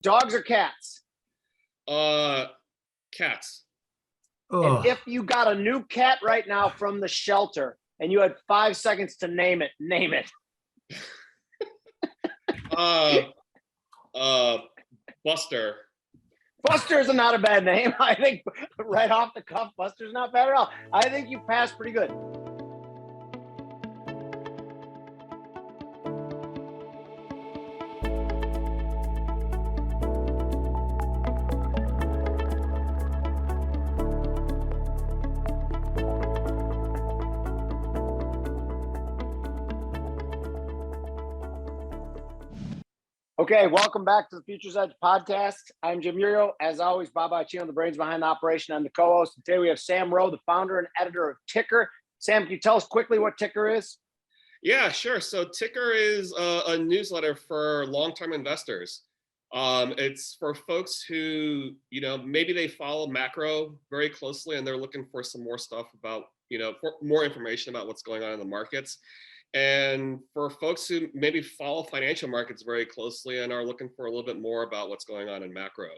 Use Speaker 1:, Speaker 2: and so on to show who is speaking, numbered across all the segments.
Speaker 1: Dogs or cats?
Speaker 2: Cats.
Speaker 1: And if you got a new cat right now from the shelter and you had 5 seconds to name it, name it.
Speaker 2: Buster.
Speaker 1: Buster's not a bad name. I think right off the cuff, Buster's not bad at all. I think you passed pretty good. Okay, welcome back to the Futures Edge podcast. I'm Jim Uriel. As always, Bob Iacchino, the brains behind the operation. I'm the co-host. Today we have Sam Rowe, the founder and editor of Ticker. Sam, can you tell us quickly what Ticker is?
Speaker 2: Yeah, sure. So Ticker is a newsletter for long-term investors. It's for folks who, maybe they follow macro very closely and they're looking for some more stuff about, for more information about what's going on in the markets. And for folks who maybe follow financial markets very closely and are looking for a little bit more about what's going on in macro.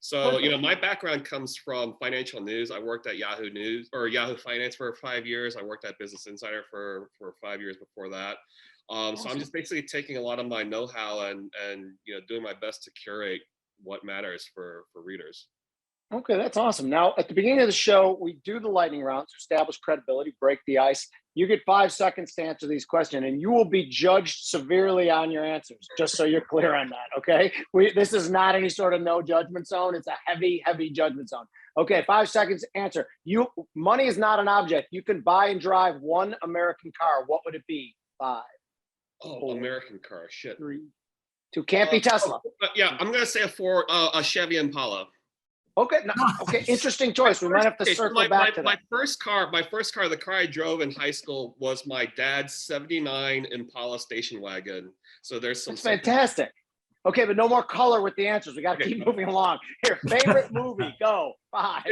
Speaker 2: So, my background comes from financial news. I worked at Yahoo News or Yahoo Finance for 5 years. I worked at Business Insider for 5 years before that. So I'm just basically taking a lot of my know-how and doing my best to curate what matters for readers.
Speaker 1: Okay, that's awesome. Now, at the beginning of the show, we do the lightning round to establish credibility, break the ice. You get 5 seconds to answer these questions, and you will be judged severely on your answers, just so you're clear on that, okay? This is not any sort of no judgment zone. It's a heavy, heavy judgment zone. Okay, 5 seconds to answer. Money is not an object. You can buy and drive one American car. What would it be? 5.
Speaker 2: Oh, 4, American car, shit.
Speaker 1: 3, 2, can't be Tesla.
Speaker 2: Yeah, I'm going to say a Chevy Impala.
Speaker 1: Okay, okay, interesting choice. We might have to circle back to that.
Speaker 2: My first car, the car I drove in high school was my dad's '79 Impala station wagon. So there's some.
Speaker 1: That's fantastic. Okay, but no more color with the answers. We got to keep moving along. Here, favorite movie, go. 5.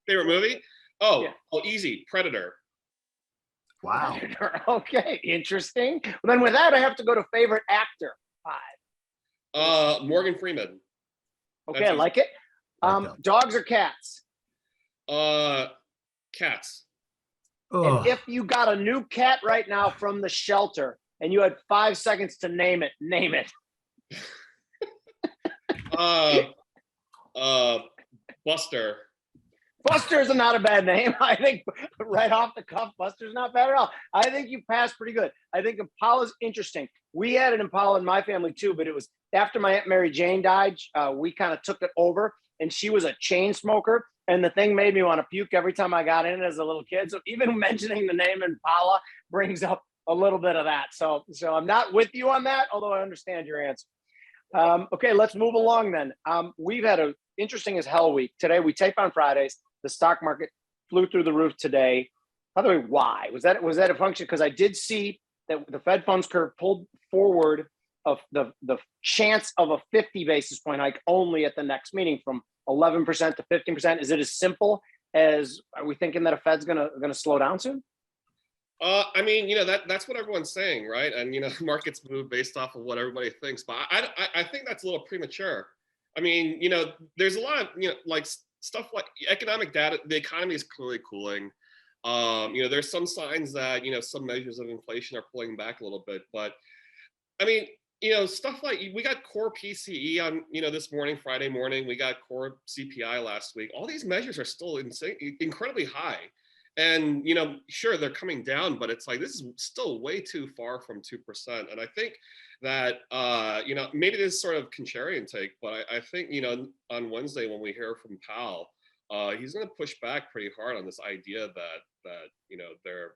Speaker 2: Favorite movie? Oh, easy. Predator.
Speaker 3: Wow.
Speaker 1: Predator. Okay, interesting. Well, then with that, I have to go to favorite actor. 5.
Speaker 2: Morgan Freeman.
Speaker 1: Okay, I like it. Dogs or cats?
Speaker 2: Cats.
Speaker 1: And if you got a new cat right now from the shelter and you had 5 seconds to name it, name it.
Speaker 2: Buster.
Speaker 1: Buster's not a bad name. I think right off the cuff, Buster's not bad at all. I think you passed pretty good. I think Impala's interesting. We had an Impala in my family too, but it was after my Aunt Mary Jane died, we kind of took it over. And she was a chain smoker, and the thing made me want to puke every time I got in it as a little kid. So even mentioning the name Impala brings up a little bit of that. So I'm not with you on that, although I understand your answer. Okay, let's move along then. We've had an interesting as hell week. Today we tape on Fridays. The stock market flew through the roof today. By the way, why? Was that a function? Because I did see that the Fed funds curve pulled forward of the chance of a 50 basis point hike only at the next meeting from 11% to 15%. Is it as simple as, are we thinking that a Fed's gonna slow down soon?
Speaker 2: I mean, that's what everyone's saying, right? And markets move based off of what everybody thinks, but I think that's a little premature. I mean, there's a lot of like stuff like economic data. The economy is clearly cooling. There's some signs that some measures of inflation are pulling back a little bit, but I mean, stuff like we got core PCE on, this morning, Friday morning, we got core CPI last week. All these measures are still incredibly high. And, sure, they're coming down, but it's like, this is still way too far from 2%. And I think that, maybe this is sort of contrarian take, but I think, on Wednesday when we hear from Powell, he's going to push back pretty hard on this idea that they're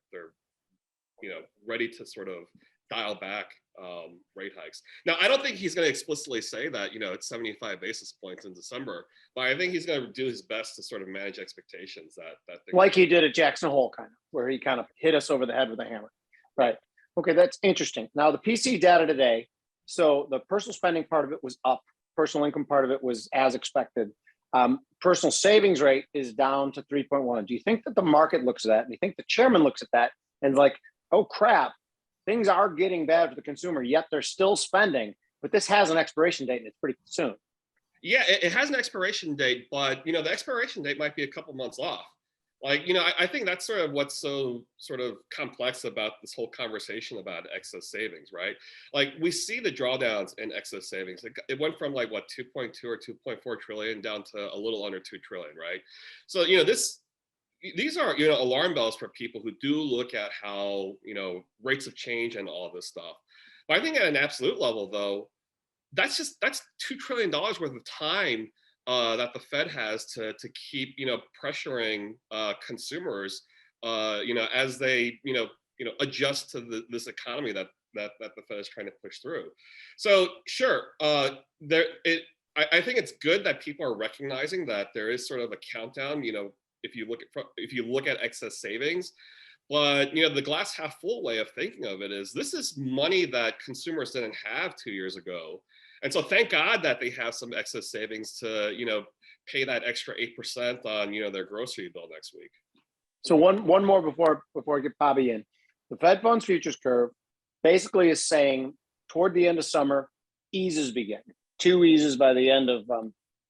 Speaker 2: ready to sort of dial back rate hikes. Now, I don't think he's going to explicitly say that, it's 75 basis points in December, but I think he's going to do his best to sort of manage expectations that
Speaker 1: like he did at Jackson Hole, kind of, where he kind of hit us over the head with a hammer. Right. Okay, that's interesting. Now, the PC data today, so the personal spending part of it was up. Personal income part of it was as expected. Personal savings rate is down to 3.1. Do you think that the market looks at that? And do you think the chairman looks at that and like, oh crap, things are getting bad for the consumer, yet they're still spending, but this has an expiration date and it's pretty soon?
Speaker 2: Yeah, it has an expiration date, but the expiration date might be a couple months off. Like, I think that's sort of what's so sort of complex about this whole conversation about excess savings, right? Like, we see the drawdowns in excess savings. It went from like what 2.2 or 2.4 trillion down to a little under 2 trillion, right? So these are alarm bells for people who do look at how rates of change and all of this stuff. But I think at an absolute level, though, that's $2 trillion worth of time that the Fed has to keep pressuring consumers as they adjust to this economy that the Fed is trying to push through. So sure, I think it's good that people are recognizing that there is sort of a countdown. If you look at excess savings. But the glass half full way of thinking of it is this is money that consumers didn't have 2 years ago. And so thank God that they have some excess savings to, pay that extra 8% on, their grocery bill next week.
Speaker 1: So one more before I get Bobby in. The Fed funds futures curve basically is saying toward the end of summer, eases begin. 2 eases by the end of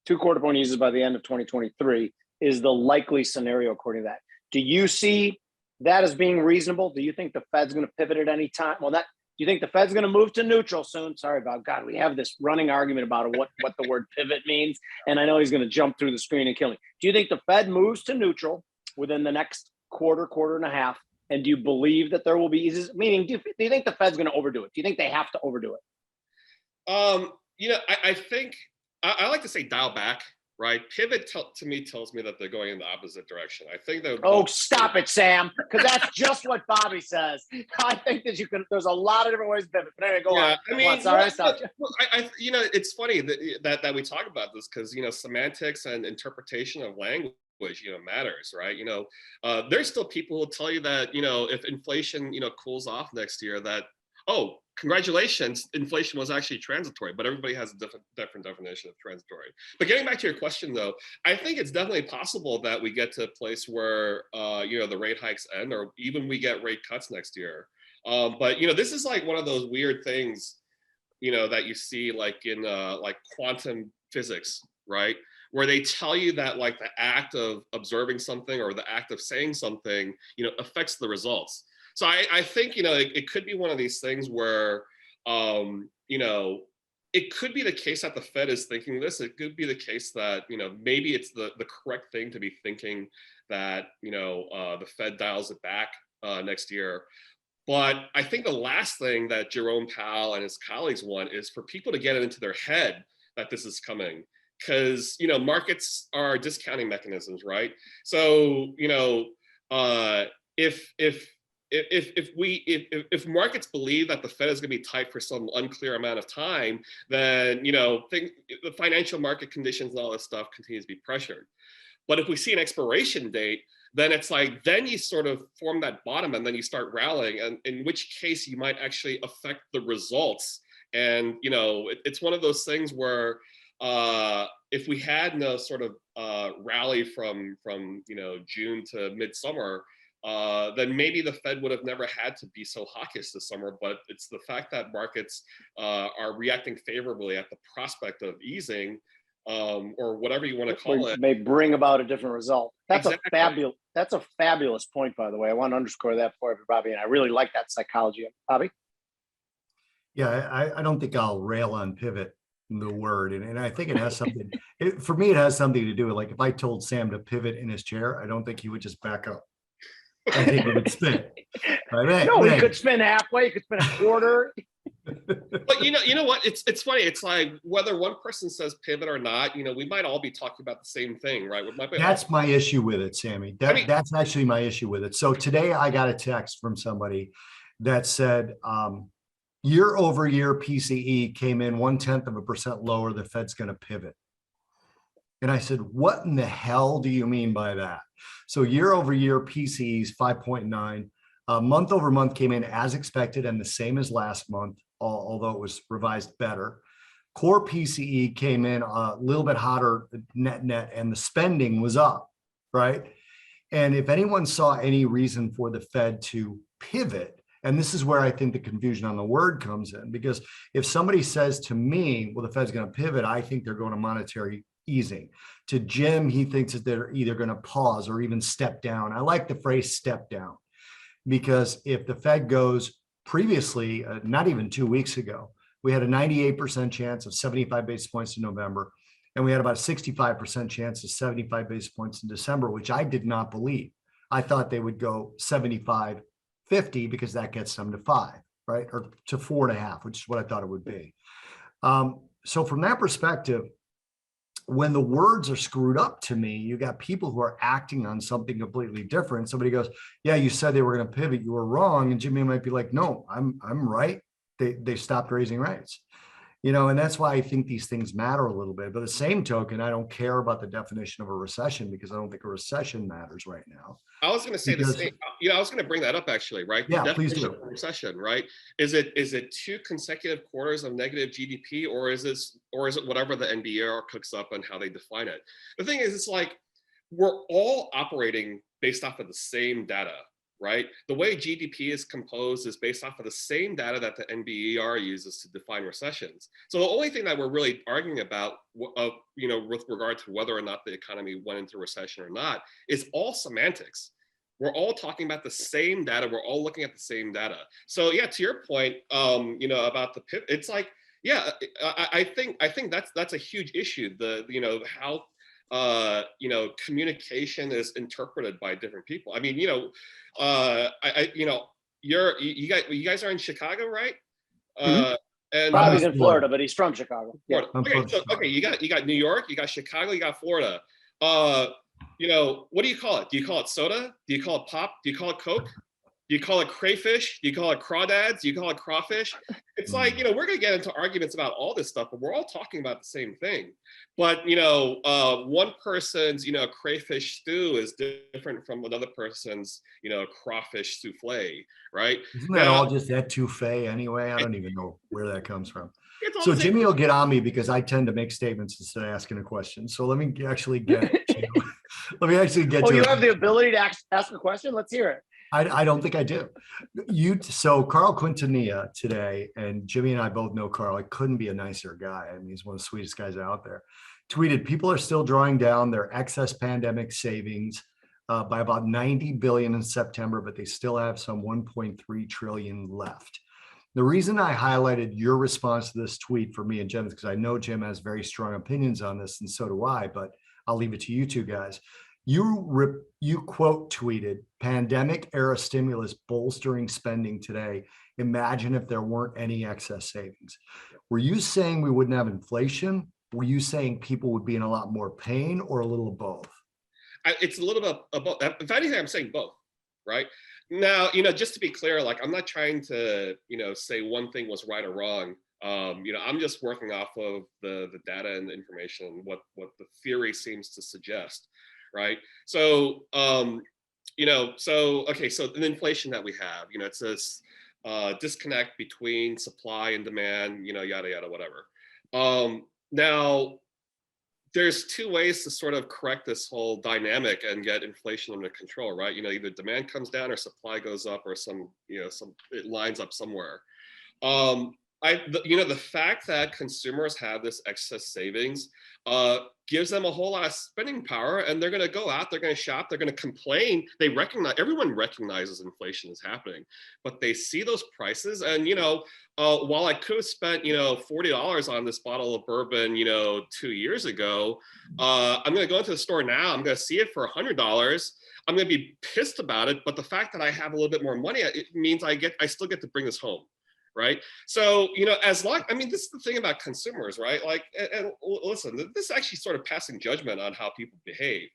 Speaker 1: 2 quarter point eases by the end of 2023 is the likely scenario according to that. Do you see that as being reasonable? Do you think the Fed's going to pivot at any time? Well, do you think the Fed's going to move to neutral soon? Sorry about God. We have this running argument about what the word pivot means. And I know he's going to jump through the screen and kill me. Do you think the Fed moves to neutral within the next quarter and a half? And do you believe that there will be eases? Meaning, do you think the Fed's going to overdo it? Do you think they have to overdo it?
Speaker 2: I think I like to say dial back. Right, pivot to me tells me that they're going in the opposite direction. I think that.
Speaker 1: Oh, stop it, Sam! Because that's just what Bobby says. I think that you can. There's a lot of different ways to pivot. But anyway, go on.
Speaker 2: I mean,
Speaker 1: sorry, I stopped you.
Speaker 2: It's funny that we talk about this because semantics and interpretation of language matters, right? There's still people who tell you that if inflation cools off next year, that congratulations, inflation was actually transitory, but everybody has a different definition of transitory. But getting back to your question, though, I think it's definitely possible that we get to a place where, the rate hikes end, or even we get rate cuts next year. But this is like one of those weird things, that you see like in like quantum physics, right? Where they tell you that like the act of observing something or the act of saying something, affects the results. So I think, it could be one of these things where, it could be the case that the Fed is thinking this. It could be the case that, maybe it's the correct thing to be thinking that, the Fed dials it back next year. But I think the last thing that Jerome Powell and his colleagues want is for people to get it into their head that this is coming. Because, markets are discounting mechanisms, right? So, if markets believe that the Fed is going to be tight for some unclear amount of time, then the financial market conditions and all this stuff continues to be pressured. But if we see an expiration date, then it's like then you sort of form that bottom and then you start rallying, and in which case you might actually affect the results. And it's one of those things where if we had no sort of rally from June to midsummer, then maybe the Fed would have never had to be so hawkish this summer. But it's the fact that markets are reacting favorably at the prospect of easing, or whatever you want to call it,
Speaker 1: may bring about a different result. That's
Speaker 2: exactly.
Speaker 1: That's a fabulous point, by the way. I want to underscore that for Bobby, and I really like that psychology. Bobby?
Speaker 3: Yeah, I don't think I'll rail on pivot, the word, and I think it has something. For me, it has something to do with, like, if I told Sam to pivot in his chair, I don't think he would just back up. I think it would spin. Right?
Speaker 1: No, he could spin halfway. He could spin a quarter.
Speaker 2: But you know what? It's funny. It's like whether one person says pivot or not, we might all be talking about the same thing, right?
Speaker 3: That's my issue with it, Sammy. That's actually my issue with it. So today I got a text from somebody that said, year over year PCE came in 0.1% lower. The Fed's going to pivot. And I said, what in the hell do you mean by that? So year over year PCE is 5.9. Month over month came in as expected and the same as last month, although it was revised better. Core PCE came in a little bit hotter net, and the spending was up, right? And if anyone saw any reason for the Fed to pivot And this is where I think the confusion on the word comes in, because if somebody says to me, well, the Fed's going to pivot, I think they're going to monetary easing. To Jim, he thinks that they're either going to pause or even step down. I like the phrase step down, because if the Fed goes previously, not even 2 weeks ago, we had a 98% chance of 75 basis points in November, and we had about a 65% chance of 75 basis points in December, which I did not believe. I thought they would go 75, 50, because that gets them to 5, right? Or to 4.5, which is what I thought it would be. So from that perspective, when the words are screwed up to me, you got people who are acting on something completely different. Somebody goes, yeah, you said they were going to pivot, you were wrong. And Jimmy might be like, no, I'm right. They stopped raising rates. And that's why I think these things matter a little bit. But the same token, I don't care about the definition of a recession, because I don't think a recession matters right now.
Speaker 2: I was going to say the same. I was going to bring that up actually, right?
Speaker 3: Yeah,
Speaker 2: the
Speaker 3: please
Speaker 2: definition
Speaker 3: do.
Speaker 2: of a recession, right? Is it 2 consecutive quarters of negative GDP, or is it whatever the NBER cooks up and how they define it? The thing is, it's like we're all operating based off of the same data, right? The way GDP is composed is based off of the same data that the NBER uses to define recessions. So the only thing that we're really arguing about, with regard to whether or not the economy went into recession or not, is all semantics. We're all talking about the same data. We're all looking at the same data. So yeah, to your point, about the pivot, it's like, yeah, I think that's a huge issue. How communication is interpreted by different people. I mean, you guys are in Chicago, right? And
Speaker 1: Bobby's in Florida, but he's from Chicago. Yeah.
Speaker 2: Okay, you got New York, you got Chicago, you got Florida. What do you call it? Do you call it soda? Do you call it pop? Do you call it Coke? Do you call it crayfish? Do you call it crawdads? Do you call it crawfish? It's like, we're going to get into arguments about all this stuff, but we're all talking about the same thing. But, one person's, crayfish stew is different from another person's, crawfish souffle, right?
Speaker 3: Isn't that all just etouffee anyway? I don't even know where that comes from. So Jimmy will get on me because I tend to make statements instead of asking a question. So let me actually get to,
Speaker 1: Oh, you have the ability to ask a question? Let's hear it.
Speaker 3: I don't think I do. So Carl Quintanilla today, and Jimmy and I both know Carl. He couldn't be a nicer guy. I mean, he's one of the sweetest guys out there. Tweeted, people are still drawing down their excess pandemic savings by about 90 billion in September, but they still have some 1.3 trillion left. The reason I highlighted your response to this tweet for me and Jim is because I know Jim has very strong opinions on this, and so do I, but I'll leave it to you two guys. You quote tweeted, pandemic era stimulus bolstering spending today. Imagine if there weren't any excess savings. Were you saying we wouldn't have inflation? Were you saying people would be in a lot more pain, or a little of both?
Speaker 2: It's a little bit of both. If anything, I'm saying both, right? Now, just to be clear, like, I'm not trying to, say one thing was right or wrong. I'm just working off of the data and the information, what the theory seems to suggest. Right. So, so the inflation that we have, it's this disconnect between supply and demand, yada, yada, whatever. Now, there's 2 ways to sort of correct this whole dynamic and get inflation under control, right? Either demand comes down or supply goes up, or it lines up somewhere. The fact that consumers have this excess savings gives them a whole lot of spending power, and they're going to go out, they're going to shop, they're going to complain. Everyone recognizes inflation is happening, but they see those prices, and while I could have spent $40 on this bottle of bourbon 2 years ago, I'm going to go into the store now, I'm going to see it for $100. I'm going to be pissed about it, but the fact that I have a little bit more money, it means I still get to bring this home. Right. So, this is the thing about consumers, right? Like, and listen, this is actually sort of passing judgment on how people behave.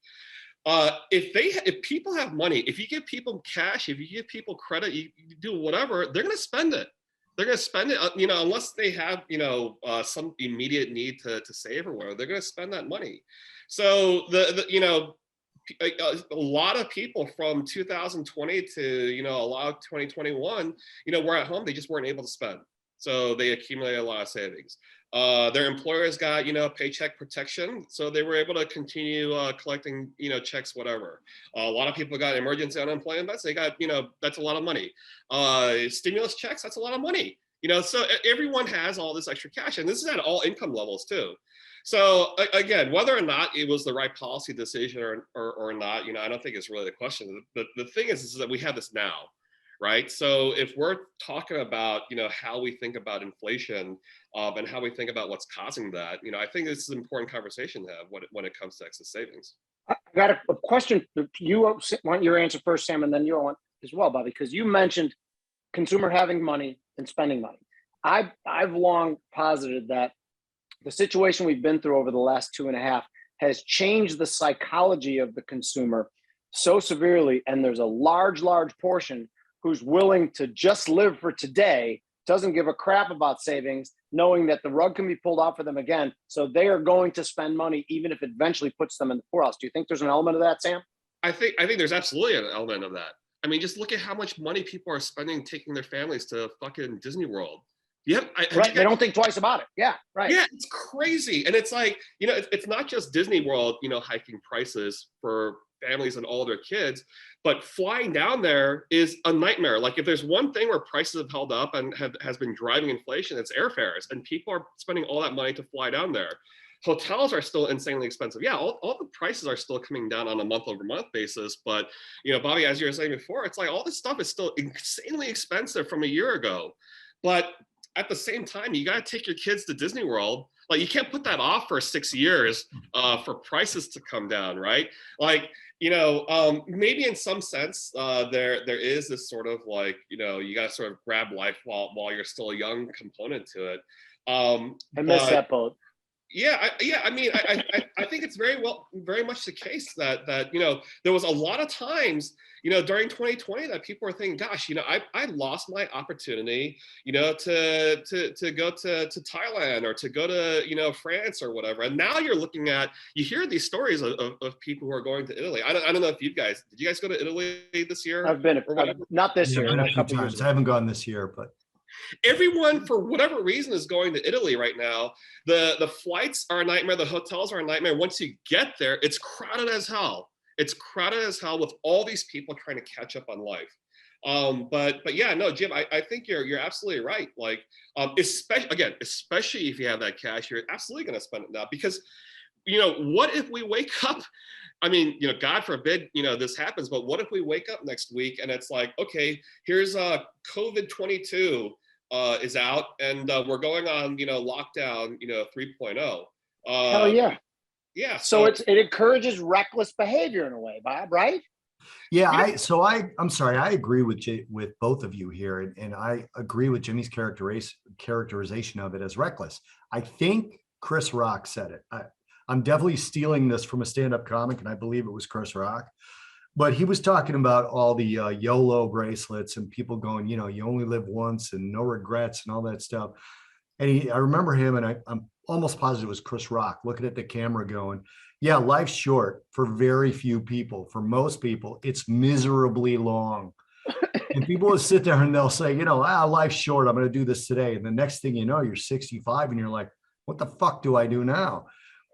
Speaker 2: If people have money, if you give people cash, if you give people credit, you do whatever, they're going to spend it. They're going to spend it, unless they have, some immediate need to save or whatever, they're going to spend that money. So a lot of people from 2020 to a lot of 2021 were at home, they just weren't able to spend, so they accumulated a lot of savings. Their employers got, paycheck protection, so they were able to continue collecting, checks, whatever. A lot of people got emergency unemployment benefits. They got, that's a lot of money. Stimulus checks, that's a lot of money. So everyone has all this extra cash, and this is at all income levels too. So again, whether or not it was the right policy decision or not, I don't think it's really the question. The thing is that we have this now, right? So if we're talking about, how we think about inflation and how we think about what's causing that, I think this is an important conversation to have when it comes to excess savings.
Speaker 1: I got a question. You want your answer first, Sam, and then you want as well, Bobby, because you mentioned consumer having money and spending money. I've long posited that the situation we've been through over the last 2.5 has changed the psychology of the consumer so severely, and there's a large portion who's willing to just live for today, doesn't give a crap about savings, knowing that the rug can be pulled out for them again. So they are going to spend money, even if it eventually puts them in the poorhouse. Do you think there's an element of that, Sam?
Speaker 2: I think there's absolutely an element of that. I mean, just look at how much money people are spending taking their families to fucking Disney World. Yep.
Speaker 1: Right. They don't think twice about it. Yeah. Right.
Speaker 2: Yeah. It's crazy. And it's like, it's not just Disney World, hiking prices for families and all their kids, but flying down there is a nightmare. Like if there's one thing where prices have held up and has been driving inflation, it's airfares, and people are spending all that money to fly down there. Hotels are still insanely expensive. Yeah, all the prices are still coming down on a month-over-month basis. But, Bobby, as you were saying before, it's like all this stuff is still insanely expensive from a year ago. But at the same time, you got to take your kids to Disney World. Like you can't put that off for 6 years for prices to come down, right? Like, maybe in some sense, there is this sort of like, you got to sort of grab life while you're still a young component to it.
Speaker 1: I miss that boat.
Speaker 2: Yeah, I mean, I think it's very much the case that there was a lot of times, during 2020 that people were thinking, gosh, I lost my opportunity, to go to Thailand or to go to, France or whatever. And now you hear these stories of people who are going to Italy. I don't know if did you guys go to Italy this year?
Speaker 1: I've been, not this year.
Speaker 3: A few times. I haven't gone this year, but.
Speaker 2: Everyone, for whatever reason, is going to Italy right now. The flights are a nightmare. The hotels are a nightmare. Once you get there, it's crowded as hell. It's crowded as hell with all these people trying to catch up on life. But yeah, no, Jim, I think you're absolutely right. Like, especially if you have that cash, you're absolutely going to spend it now because, what if we wake up? I mean, God forbid, this happens, but what if we wake up next week and it's like, okay, here's COVID-22 is out and we're going on, lockdown, 3.0.
Speaker 1: Hell yeah.
Speaker 2: Yeah.
Speaker 1: So it encourages reckless behavior in a way, Bob, right?
Speaker 3: Yeah. I'm sorry. I agree with both of you here. And I agree with Jimmy's characterization of it as reckless. I think Chris Rock said it. I'm definitely stealing this from a stand-up comic, and I believe it was Chris Rock. But he was talking about all the YOLO bracelets and people going, you only live once and no regrets and all that stuff. And I remember him, and I'm almost positive it was Chris Rock looking at the camera going, yeah, life's short for very few people. For most people, it's miserably long. And people will sit there and they'll say, life's short. I'm going to do this today. And the next thing you know, you're 65 and you're like, what the fuck do I do now?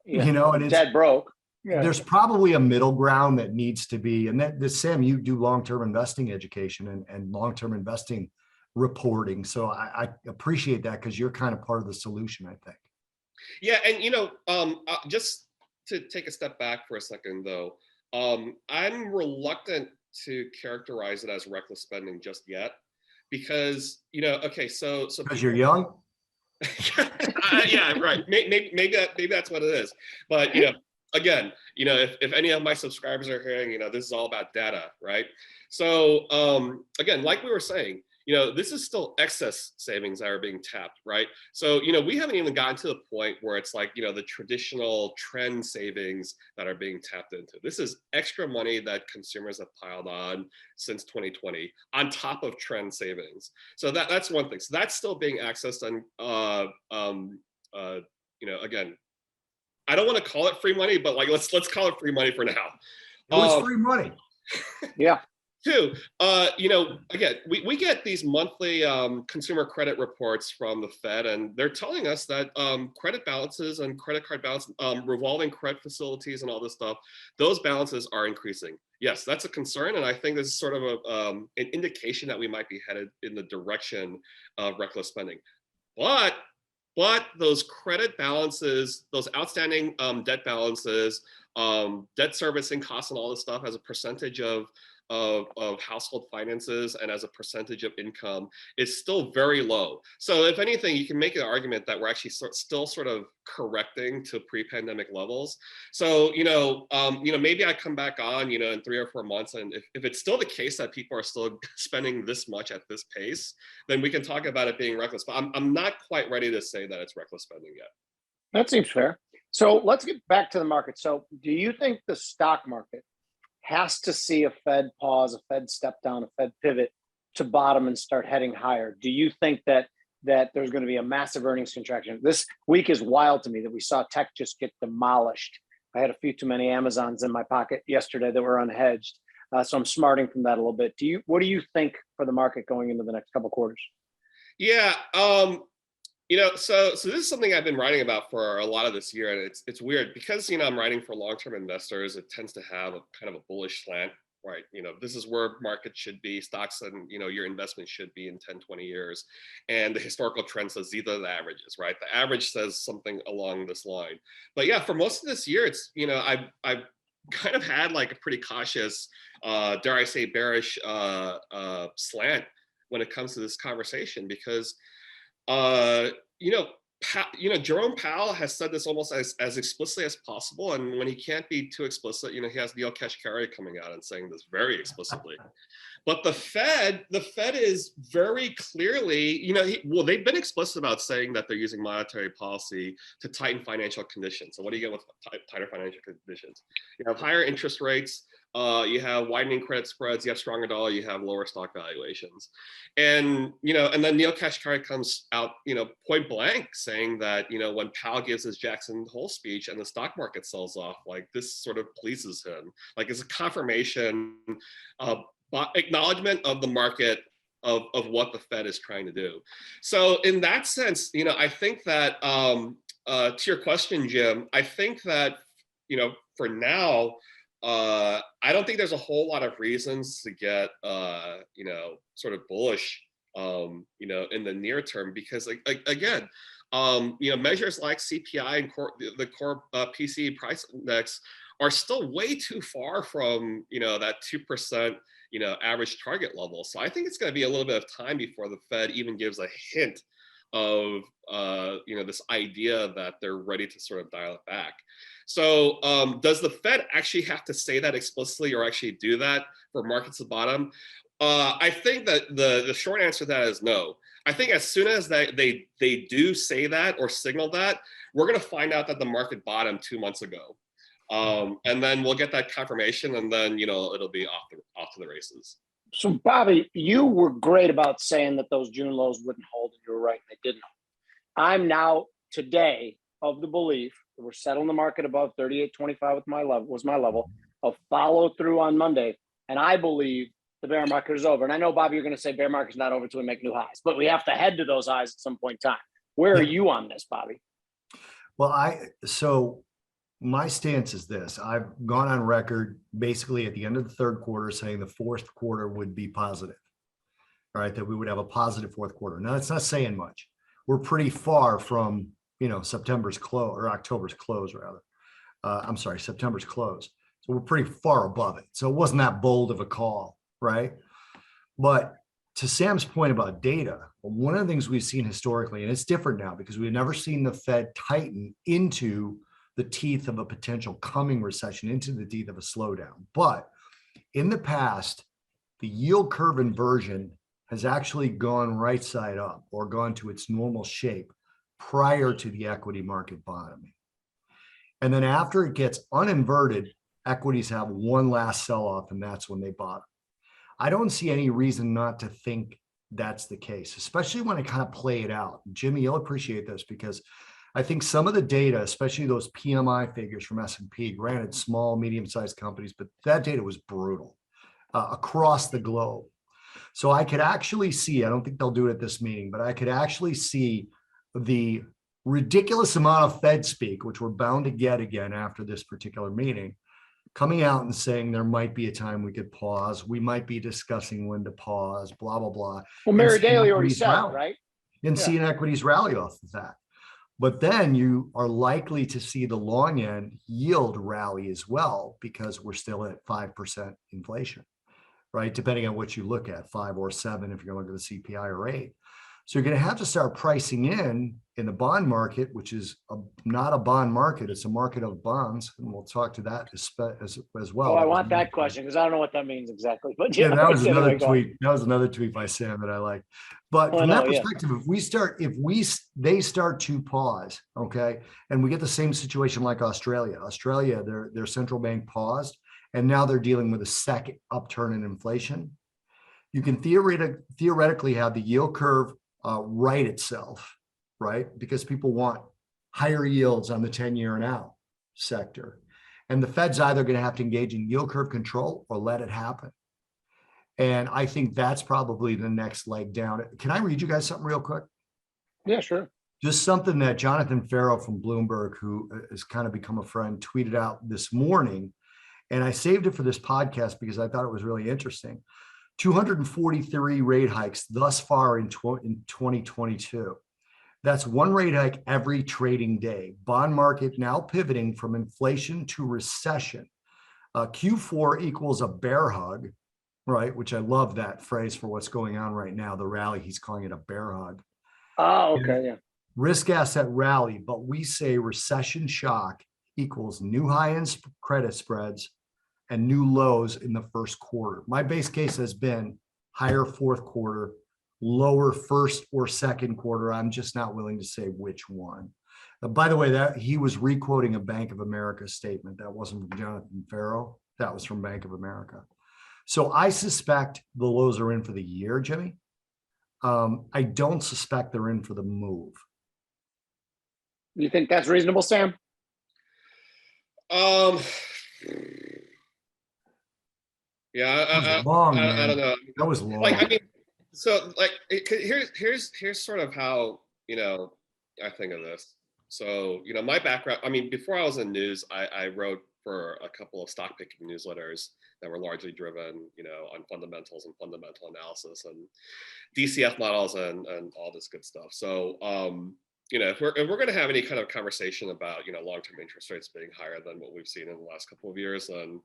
Speaker 1: Yeah.
Speaker 3: And it's
Speaker 1: dead broke. Yeah.
Speaker 3: There's probably a middle ground that needs to be, and Sam, you do long-term investing education and long-term investing reporting. So I appreciate that because you're kind of part of the solution, I think.
Speaker 2: Yeah. And, just to take a step back for a second though, I'm reluctant to characterize it as reckless spending just yet because, okay, so
Speaker 3: because you're young.
Speaker 2: Yeah, right. Maybe that's what it is. But again, if any of my subscribers are hearing, this is all about data, right? So again, like we were saying, this is still excess savings that are being tapped, right? So we haven't even gotten to the point where it's like the traditional trend savings that are being tapped into. This is extra money that consumers have piled on since 2020 on top of trend savings. So that's one thing. So that's still being accessed, and again, I don't want to call it free money, but like let's call it free money for now.
Speaker 3: It was free money.
Speaker 1: Yeah.
Speaker 2: Two, again, we get these monthly consumer credit reports from the Fed, and they're telling us that credit balances and credit card balance, revolving credit facilities and all this stuff, those balances are increasing. Yes, that's a concern, and I think this is sort of an indication that we might be headed in the direction of reckless spending. But those credit balances, those outstanding debt balances, debt servicing costs and all this stuff as a percentage of household finances and as a percentage of income is still very low. So if anything, you can make an argument that we're actually still sort of correcting to pre-pandemic levels. So, maybe I come back on, in 3 or 4 months, and if it's still the case that people are still spending this much at this pace, then we can talk about it being reckless. But I'm not quite ready to say that it's reckless spending yet.
Speaker 1: That seems fair. So let's get back to the market. So do you think the stock market has to see a Fed pause, a Fed step down, a Fed pivot to bottom and start heading higher? Do you think that there's going to be a massive earnings contraction? This week is wild to me that we saw tech just get demolished. I had a few too many Amazons in my pocket yesterday that were unhedged. So I'm smarting from that a little bit. What do you think for the market going into the next couple of quarters?
Speaker 2: Yeah. So this is something I've been writing about for a lot of this year, and it's weird because I'm writing for long-term investors. It tends to have a kind of a bullish slant, right? This is where markets should be, stocks and your investment should be in 10, 20 years, and the historical trend says these are the averages, right? The average says something along this line. But yeah, for most of this year, it's I've kind of had like a pretty cautious, dare I say, bearish slant when it comes to this conversation because. Jerome Powell has said this almost as explicitly as possible, and when he can't be too explicit, he has Neil Kashkari coming out and saying this very explicitly. But the Fed is very clearly, they've been explicit about saying that they're using monetary policy to tighten financial conditions. So what do you get with tighter financial conditions? You have higher interest rates. You have widening credit spreads, you have stronger dollar, you have lower stock valuations. And, and then Neil Kashkari comes out, point blank saying that, when Powell gives his Jackson Hole speech and the stock market sells off, like this sort of pleases him. Like it's a confirmation, acknowledgement of the market of what the Fed is trying to do. So in that sense, I think that, to your question, Jim, I think that, for now, I don't think there's a whole lot of reasons to get, sort of bullish, in the near term, because again, measures like CPI and the core PCE price index are still way too far from, that 2%, average target level. So I think it's going to be a little bit of time before the Fed even gives a hint of, this idea that they're ready to sort of dial it back. So does the Fed actually have to say that explicitly or actually do that for markets to bottom? I think that the short answer to that is no. I think as soon as they do say that or signal that, we're going to find out that the market bottomed 2 months ago. And then we'll get that confirmation, and then, it'll be off to the races.
Speaker 1: So Bobby, you were great about saying that those June lows wouldn't hold, and you were right, they didn't. I'm now today of the belief that we're settling the market above 38.25 was my level of follow through on Monday, and I believe the bear market is over. And I know, Bobby, you're going to say bear market's not over till we make new highs, but we have to head to those highs at some point in time. Where are you on this, Bobby?
Speaker 3: Well, so my stance is this. I've gone on record basically at the end of the third quarter saying the fourth quarter would be positive, right? That we would have a positive fourth quarter. Now, it's not saying much. We're pretty far from, September's close or October's close, rather. I'm sorry, September's close. So we're pretty far above it. So it wasn't that bold of a call, right? But to Sam's point about data, one of the things we've seen historically, and it's different now because we've never seen the Fed tighten into the teeth of a potential coming recession, into the teeth of a slowdown. But in the past, the yield curve inversion has actually gone right side up or gone to its normal shape prior to the equity market bottoming. And then after it gets uninverted, equities have one last sell-off, and that's when they bottom. I don't see any reason not to think that's the case, especially when I kind of play it out. Jimmy, you'll appreciate this because I think some of the data, especially those PMI figures from S&P, granted small, medium-sized companies, but that data was brutal. across the globe. So I could actually see, I don't think they'll do it at this meeting, but I could actually see the ridiculous amount of Fed speak, which we're bound to get again after this particular meeting, coming out and saying there might be a time we could pause. We might be discussing when to pause, blah, blah, blah.
Speaker 1: Well, Mary Daly already said it, right?
Speaker 3: And seeing equities rally off of that. But then you are likely to see the long end yield rally as well, because we're still at 5% inflation, right? Depending on what you look at, 5 or 7, if you're going to look at the CPI, or 8. So you're going to have to start pricing in the bond market, which is not a bond market. It's a market of bonds. And we'll talk to that as well.
Speaker 1: Oh, I want that question because I don't know what that means exactly. But
Speaker 3: yeah, that was another tweet. That was another tweet by Sam that I like. But from that perspective, if they start to pause, okay, and we get the same situation like Australia. Australia, their central bank paused, and now they're dealing with a second upturn in inflation. You can theoretically have the yield curve right itself, right? Because people want higher yields on the 10-year and out sector. And the Fed's either going to have to engage in yield curve control or let it happen. And I think that's probably the next leg down. Can I read you guys something real quick?
Speaker 1: Yeah, sure.
Speaker 3: Just something that Jonathan Farrow from Bloomberg, who has kind of become a friend, tweeted out this morning. And I saved it for this podcast because I thought it was really interesting. 243 rate hikes thus far in 2022. That's one rate hike every trading day. Bond market now pivoting from inflation to recession. Q4 equals a bear hug, right? Which I love that phrase for what's going on right now. The rally, he's calling it a bear hug.
Speaker 1: Oh, okay, yeah.
Speaker 3: Risk asset rally, but we say recession shock equals new high-end credit spreads and new lows in the first quarter. My base case has been higher fourth quarter, lower first or second quarter. I'm just not willing to say which one. By the way, that he was requoting a Bank of America statement. That wasn't from Jonathan Farrow. That was from Bank of America. So I suspect the lows are in for the year, Jimmy. I don't suspect they're in for the move.
Speaker 1: You think that's reasonable, Sam?
Speaker 2: Yeah,
Speaker 3: That was long, man.
Speaker 2: I don't know.
Speaker 3: That was long.
Speaker 2: Like, I mean, so like, here's sort of how, I think of this. So, my background, I mean, before I was in news, I wrote for a couple of stock picking newsletters that were largely driven, on fundamentals and fundamental analysis and DCF models and all this good stuff. So, if we're going to have any kind of conversation about, long-term interest rates being higher than what we've seen in the last couple of years, then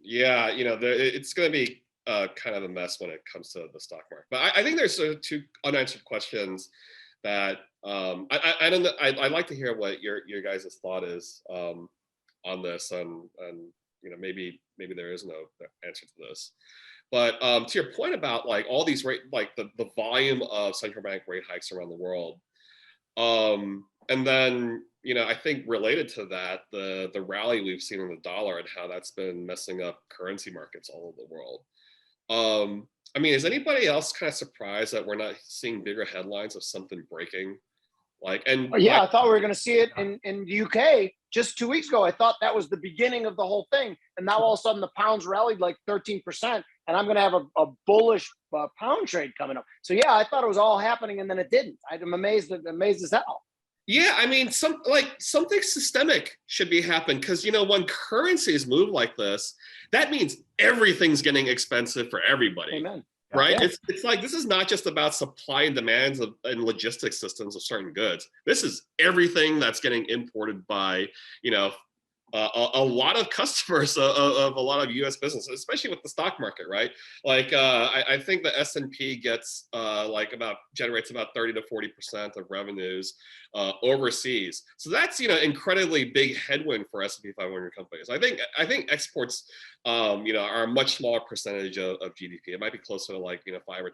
Speaker 2: yeah, it's going to be kind of a mess when it comes to the stock market. But I think there's two unanswered questions that I don't know. I'd like to hear what your guys' thought is on this, and maybe there is no answer to this. But to your point about like all these rate, like the volume of central bank rate hikes around the world. And then, I think related to that, the rally we've seen in the dollar and how that's been messing up currency markets all over the world. I mean, is anybody else kind of surprised that we're not seeing bigger headlines of something breaking?
Speaker 1: I thought we were going to see it in the UK just 2 weeks ago. I thought that was the beginning of the whole thing. And now all of a sudden the pound's rallied like 13%. And I'm going to have a bullish pound trade coming up. So yeah, I thought it was all happening and then it didn't. I'm amazed as hell.
Speaker 2: Yeah, I mean, something systemic should be happening because when currencies move like this, that means everything's getting expensive for everybody.
Speaker 1: Amen.
Speaker 2: Right?
Speaker 1: Yeah.
Speaker 2: It's like this is not just about supply and demands and logistics systems of certain goods. This is everything that's getting imported by a lot of customers of a lot of U.S. businesses, especially with the stock market, right? Like I think the S&P gets generates about 30 to 40% of revenues overseas. So that's incredibly big headwind for S&P 500 companies. I think exports are a much smaller percentage of GDP. It might be closer to 5 or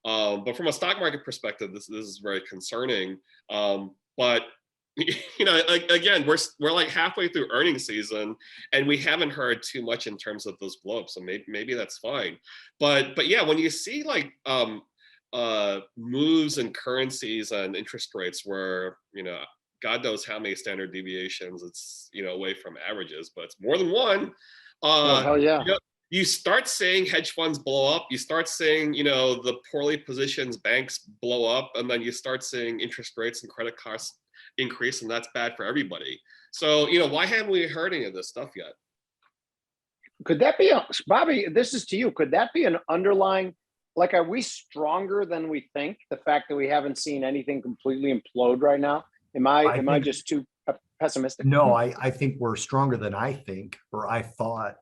Speaker 2: 10%. But from a stock market perspective, this is very concerning. But again, we're like halfway through earnings season, and we haven't heard too much in terms of those blow-ups. So maybe that's fine. But yeah, when you see moves in currencies and interest rates where God knows how many standard deviations it's away from averages, but it's more than one.
Speaker 1: Hell yeah.
Speaker 2: you start seeing hedge funds blow up, you start seeing, you know, the poorly positioned banks blow up, and then you start seeing interest rates and credit costs increase, and that's bad for everybody. So, you know, why haven't we heard any of this stuff yet?
Speaker 1: Could that be Bobby? This is to you. Could that be an underlying? Like, are we stronger than we think? The fact that we haven't seen anything completely implode right now. Am I just too pessimistic?
Speaker 3: No, I think we're stronger than I think, or I thought.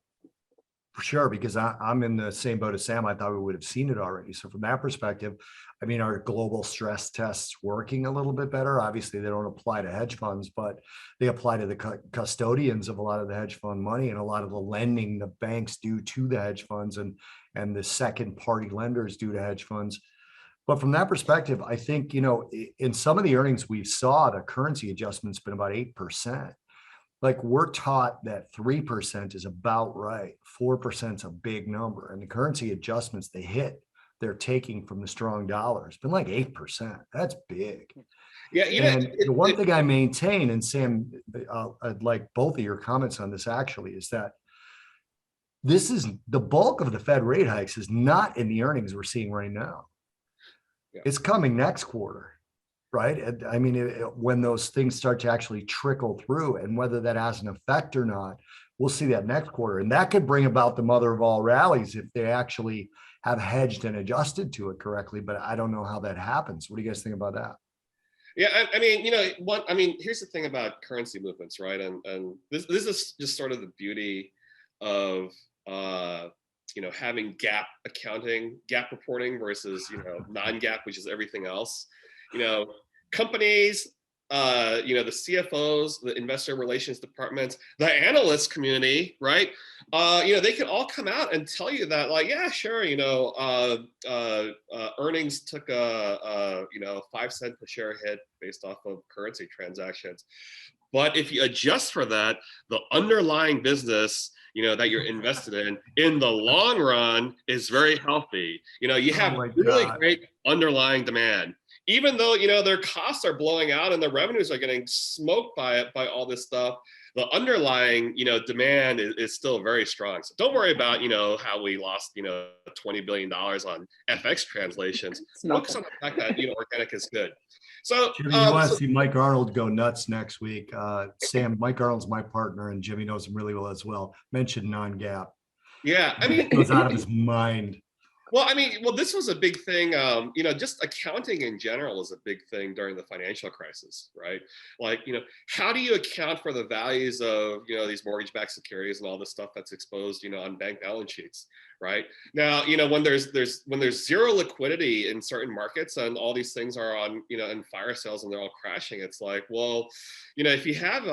Speaker 3: For sure, because I'm in the same boat as Sam. I thought we would have seen it already. So from that perspective, I mean, our global stress tests working a little bit better. Obviously, they don't apply to hedge funds, but they apply to the custodians of a lot of the hedge fund money and a lot of the lending the banks do to the hedge funds and the second party lenders do to hedge funds. But from that perspective, I think, you know, in some of the earnings we saw, the currency adjustment's been about 8%. Like, we're taught that 3% is about right. 4% is a big number. And the currency adjustments they're taking from the strong dollar, it's been like 8%. That's big.
Speaker 2: Yeah, you know,
Speaker 3: And the one thing I maintain, and Sam, I'd like both of your comments on this actually, is that this is the bulk of the Fed rate hikes is not in the earnings we're seeing right now. Yeah. It's coming next quarter. Right. I mean, when those things start to actually trickle through, and whether that has an effect or not, we'll see that next quarter. And that could bring about the mother of all rallies if they actually have hedged and adjusted to it correctly. But I don't know how that happens. What do you guys think about that?
Speaker 2: Yeah, I mean, you know, here's the thing about currency movements, right? And this is just sort of the beauty of you know, having GAAP accounting, GAAP reporting versus, you know, non-GAAP, which is everything else. You know, companies, you know, the CFOs, the investor relations departments, the analyst community, right? You know, they can all come out and tell you that, like, yeah, sure, you know, earnings took a you know, 5 cent per share hit based off of currency transactions. But if you adjust for that, the underlying business, you know, that you're invested in the long run is very healthy. You know, you have really great underlying demand. Even though, you know, their costs are blowing out and their revenues are getting smoked by all this stuff, the underlying, you know, demand is still very strong. So don't worry about, you know, how we lost, you know, $20 billion on FX translations. Focus on the fact that, you know, organic is good. So
Speaker 3: Jimmy, you want to see Mike Arnold go nuts next week. Sam, Mike Arnold's my partner, and Jimmy knows him really well as well. Mentioned non-GAAP.
Speaker 2: Yeah, I mean,
Speaker 3: he goes out of his mind.
Speaker 2: Well, I mean, well, this was a big thing. You know, just accounting in general is a big thing during the financial crisis, right? Like, you know, how do you account for the values of, you know, these mortgage-backed securities and all this stuff that's exposed, you know, on bank balance sheets, right? Now, you know, when there's zero liquidity in certain markets and all these things are on, you know, in fire sales and they're all crashing, it's like, well, you know, if you have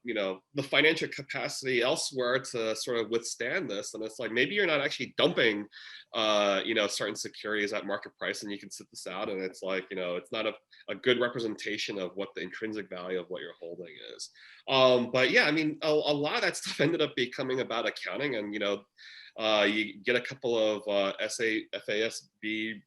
Speaker 2: you know, the financial capacity elsewhere to sort of withstand this, and it's like maybe you're not actually dumping you know, certain securities at market price, and you can sit this out, and it's like, you know, it's not a good representation of what the intrinsic value of what you're holding is. But yeah, I mean, a lot of that stuff ended up becoming about accounting, and you know, you get a couple of FASB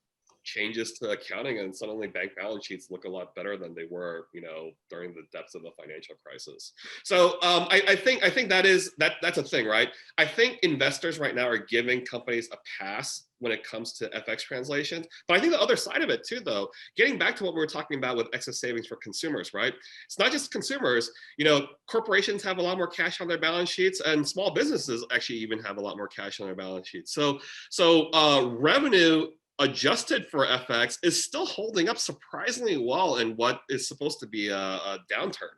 Speaker 2: changes to accounting, and suddenly bank balance sheets look a lot better than they were, you know, during the depths of the financial crisis. So I think that's a thing, right? I think investors right now are giving companies a pass when it comes to FX translations. But I think the other side of it too, though, getting back to what we were talking about with excess savings for consumers, right? It's not just consumers, you know, corporations have a lot more cash on their balance sheets, and small businesses actually even have a lot more cash on their balance sheets. So revenue adjusted for FX is still holding up surprisingly well in what is supposed to be a downturn.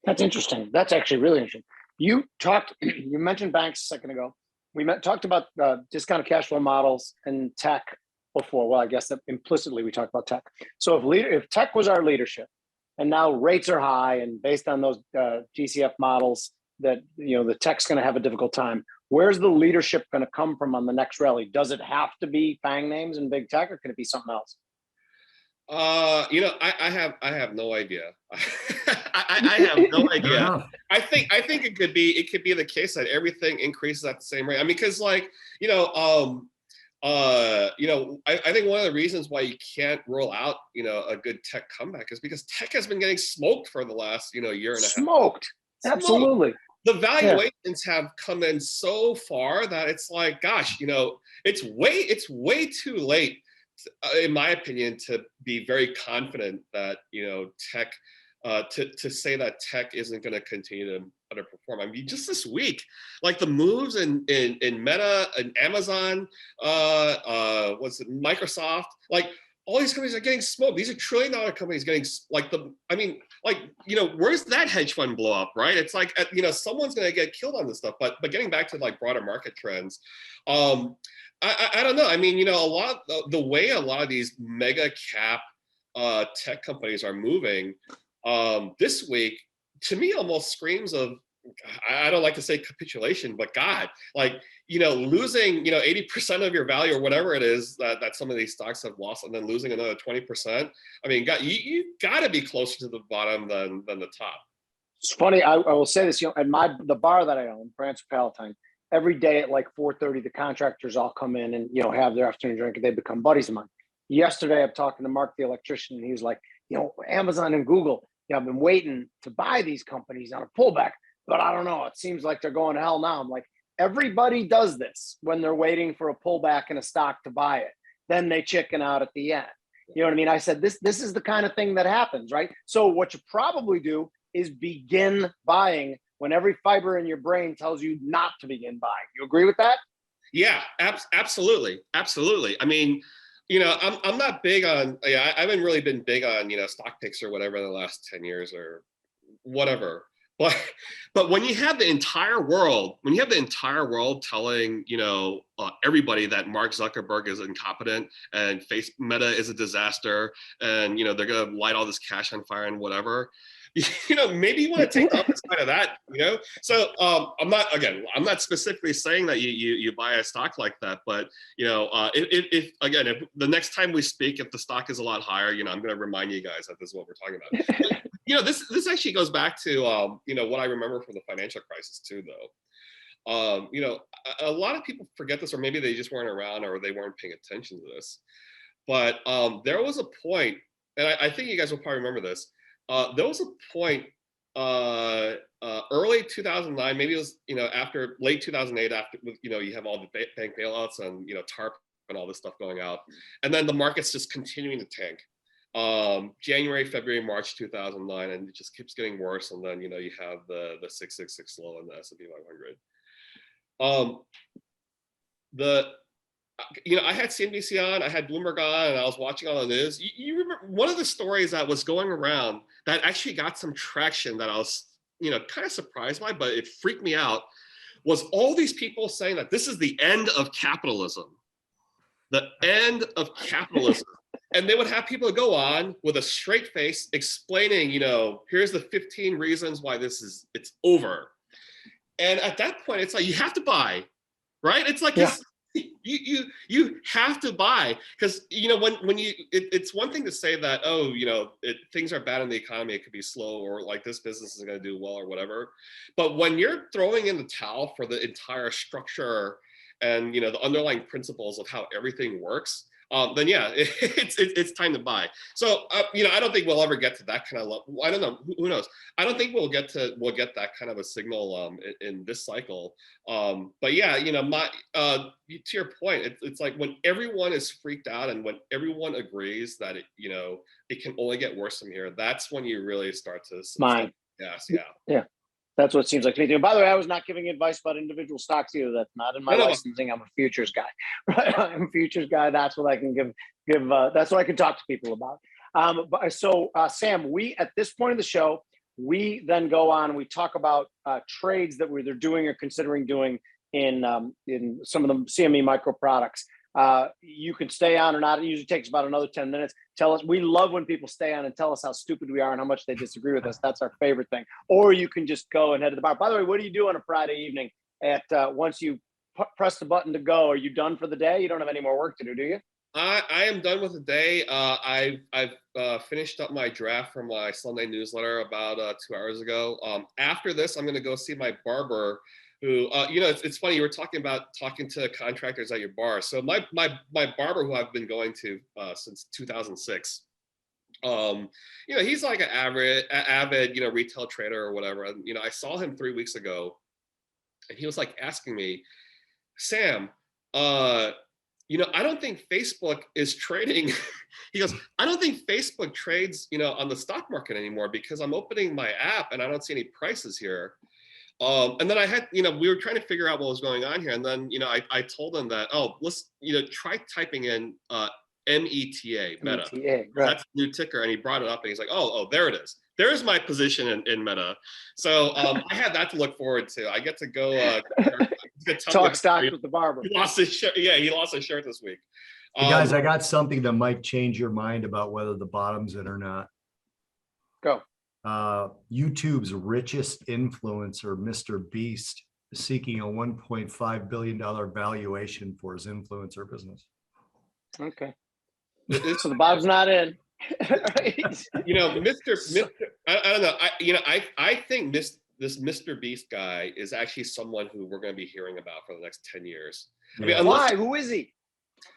Speaker 1: That's interesting. That's actually really interesting. You mentioned banks a second ago. We talked about discounted cash flow models and tech before. Well, I guess that implicitly we talked about tech. So if tech was our leadership, and now rates are high, and based on those GCF models, that, you know, the tech's going to have a difficult time. Where's the leadership going to come from on the next rally? Does it have to be FANG names and big tech, or can it be something else?
Speaker 2: You know, I have no idea. I have no idea. I think it could be the case that everything increases at the same rate. I mean, because like, you know, I think one of the reasons why you can't roll out, you know, a good tech comeback is because tech has been getting smoked for the last, you know, year and a half.
Speaker 1: Smoked. Absolutely.
Speaker 2: the valuations have come in so far that it's like, gosh, it's way too late, in my opinion, to be very confident that tech, to say that tech isn't going to continue to underperform. I mean, just this week, like the moves in Meta and Amazon, what's it, Microsoft, like all these companies are getting smoked. These are trillion-dollar companies getting where's that hedge fund blow up, right? It's like, someone's going to get killed on this stuff. But getting back to like broader market trends, I don't know. I mean, a lot the way a lot of these mega cap tech companies are moving this week, to me, almost screams of, I don't like to say capitulation, but God, like, losing, 80% of your value or whatever it is that some of these stocks have lost, and then losing another 20%. I mean, God, you got to be closer to the bottom than the top.
Speaker 1: It's funny. I will say this, at the bar that I own, France Palatine, every day at like 4:30, the contractors all come in and, have their afternoon drink, and they become buddies of mine. Yesterday, I'm talking to Mark, the electrician, and he was like, Amazon and Google, I've been waiting to buy these companies on a pullback, but I don't know. It seems like they're going to hell now. I'm like, everybody does this when they're waiting for a pullback in a stock to buy it. Then they chicken out at the end. You know what I mean? I said, this is the kind of thing that happens, right? So what you probably do is begin buying when every fiber in your brain tells you not to begin buying. You agree with that?
Speaker 2: Yeah, absolutely. Absolutely. I mean, I'm not big on, I haven't really been big on, stock picks or whatever in the last 10 years or whatever. But when you have the entire world, telling, everybody that Mark Zuckerberg is incompetent and Meta is a disaster, and, they're going to light all this cash on fire and whatever, maybe you want to take the other side of that, So I'm not specifically saying that you buy a stock like that, but if the next time we speak, if the stock is a lot higher, I'm going to remind you guys that this is what we're talking about. This actually goes back to what I remember from the financial crisis too, though. A lot of people forget this, or maybe they just weren't around, or they weren't paying attention to this. But there was a point, and I think you guys will probably remember this. There was a point early 2009, maybe it was after late 2008, after you have all the bank bailouts and TARP and all this stuff going out, and then the market's just continuing to tank. January, February, March 2009, and it just keeps getting worse. And then you have the 666 low in the S&P 500. I had CNBC on, I had Bloomberg on, and I was watching all the news. You remember one of the stories that was going around that actually got some traction that I was, kind of surprised by, but it freaked me out, was all these people saying that this is the end of capitalism. The end of capitalism. And they would have people go on with a straight face explaining, here's the 15 reasons why it's over. And at that point, it's like, you have to buy, right? It's like, you have to buy, because it's one thing to say that, things are bad in the economy, it could be slow, or like this business isn't going to do well or whatever. But when you're throwing in the towel for the entire structure and the underlying principles of how everything works, then it's time to buy. So I don't think we'll ever get to that kind of level. I don't know, who knows? I don't think we'll get that kind of a signal in this cycle. But yeah, to your point, it's like when everyone is freaked out and when everyone agrees that it can only get worse from here, that's when you really start to
Speaker 1: yeah. That's what it seems like to me too. By the way, I was not giving advice about individual stocks either. That's not in my licensing. I'm a futures guy, right? I'm a futures guy. That's what I can give. That's what I can talk to people about. So Sam, we at this point of the show, we then go on and we talk about trades that we're either doing or considering doing in some of the CME micro products. You can stay on or not. It usually takes about another 10 minutes. Tell us. We love when people stay on and tell us how stupid we are and how much they disagree with us. That's our favorite thing. Or you can just go and head to the bar. By the way, what do you do on a Friday evening at once you press the button to go? Are you done for the day? You don't have any more work to do you?
Speaker 2: I am done with the day. I've finished up my draft for my Sunday newsletter about 2 hours ago. After this, I'm going to go see my barber, who, it's funny, you were talking to contractors at your bar. So my barber, who I've been going to since 2006, You know, he's like an avid, you know, retail trader or whatever. And, you know, I saw him 3 weeks ago and he was like asking me, Sam, you know, I don't think Facebook is trading. He goes, I don't think Facebook trades, you know, on the stock market anymore because I'm opening my app and I don't see any prices here. And then I had, you know, we were trying to figure out what was going on here. And then, you know, I told him that, oh, let's, you know, try typing in META, Meta.
Speaker 1: META, right.
Speaker 2: That's the new ticker. And he brought it up and he's like, oh, there it is. There's my position in Meta. So I had that to look forward to. I get to go
Speaker 1: talk stocks with the barber.
Speaker 2: He lost his shirt. Yeah, he lost his shirt this week.
Speaker 3: Hey guys, I got something that might change your mind about whether the bottom's in or not.
Speaker 1: Go.
Speaker 3: YouTube's richest influencer, Mr. Beast, is seeking a $1.5 billion valuation for his influencer business.
Speaker 1: Okay. So the bottom's not in.
Speaker 2: You know, Mr. I don't know. I think this Mr. Beast guy is actually someone who we're going to be hearing about for the next 10 years. I mean,
Speaker 1: why? Who is he?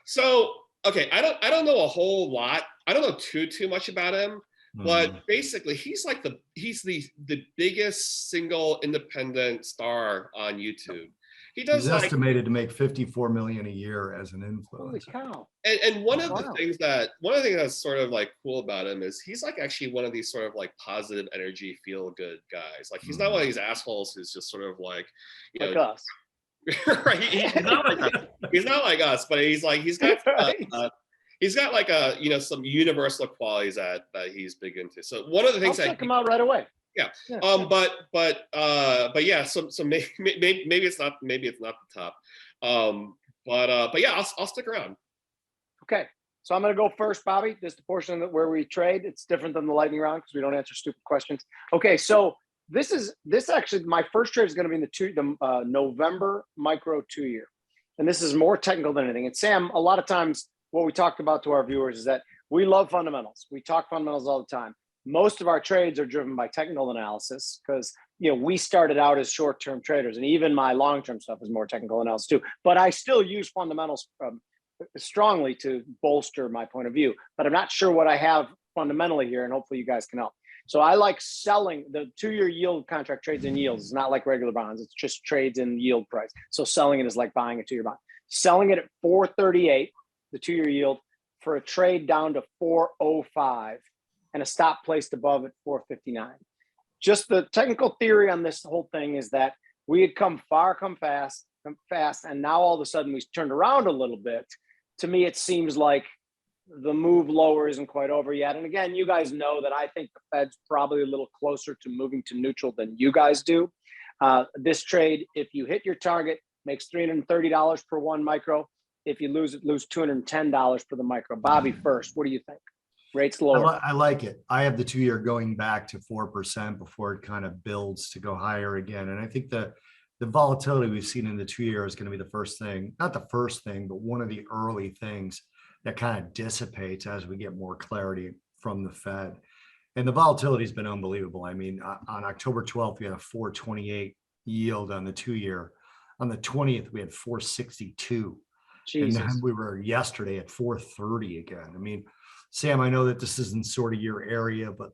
Speaker 2: So, okay, I don't know a whole lot. I don't know too much about him, but basically he's like he's the biggest single independent star on YouTube. He's
Speaker 3: estimated to make 54 million a year as an influencer.
Speaker 1: Holy cow.
Speaker 2: And one of the things that's sort of like cool about him is he's like actually one of these sort of like positive energy, feel good guys. Like he's not one of these assholes who's just sort of like, you know,
Speaker 1: us.
Speaker 2: Right. He's not like us. He's not like us, but he's got like you know, some universal qualities that he's big into. So one of the things
Speaker 1: I'll check him out right away.
Speaker 2: Yeah. But yeah, so maybe it's not the top. But yeah, I'll stick around.
Speaker 1: Okay. So I'm going to go first, Bobby. This is the portion where we trade. It's different than the lightning round because we don't answer stupid questions. Okay. So this actually, my first trade is going to be in the November micro 2-year. And this is more technical than anything. And Sam, a lot of times what we talked about to our viewers is that we love fundamentals. We talk fundamentals all the time. Most of our trades are driven by technical analysis because, you know, we started out as short-term traders, and even my long-term stuff is more technical analysis too. But I still use fundamentals strongly to bolster my point of view. But I'm not sure what I have fundamentally here, and hopefully you guys can help. So I like selling the 2-year yield contract trades in yields. It's not like regular bonds. It's just trades in yield price. So selling it is like buying a 2-year bond. Selling it at 438, the 2-year yield, for a trade down to 405. And a stop placed above at 459. Just the technical theory on this whole thing is that we had come fast, and now all of a sudden we turned around a little bit. To me, it seems like the move lower isn't quite over yet. And again, you guys know that I think the Fed's probably a little closer to moving to neutral than you guys do. This trade, if you hit your target, makes $330 per one micro. If you lose it, lose $210 for the micro. Bobby, first, what do you think? Rates lower.
Speaker 3: I like it. I have the 2-year going back to 4% before it kind of builds to go higher again. And I think the volatility we've seen in the 2-year is going to be the first thing, not the first thing, but one of the early things that kind of dissipates as we get more clarity from the Fed. And the volatility has been unbelievable. I mean, on October 12th, we had a 428 yield on the 2-year. On the 20th, we had 462. Jesus. And then we were yesterday at 430 again. I mean, Sam, I know that this isn't sort of your area, but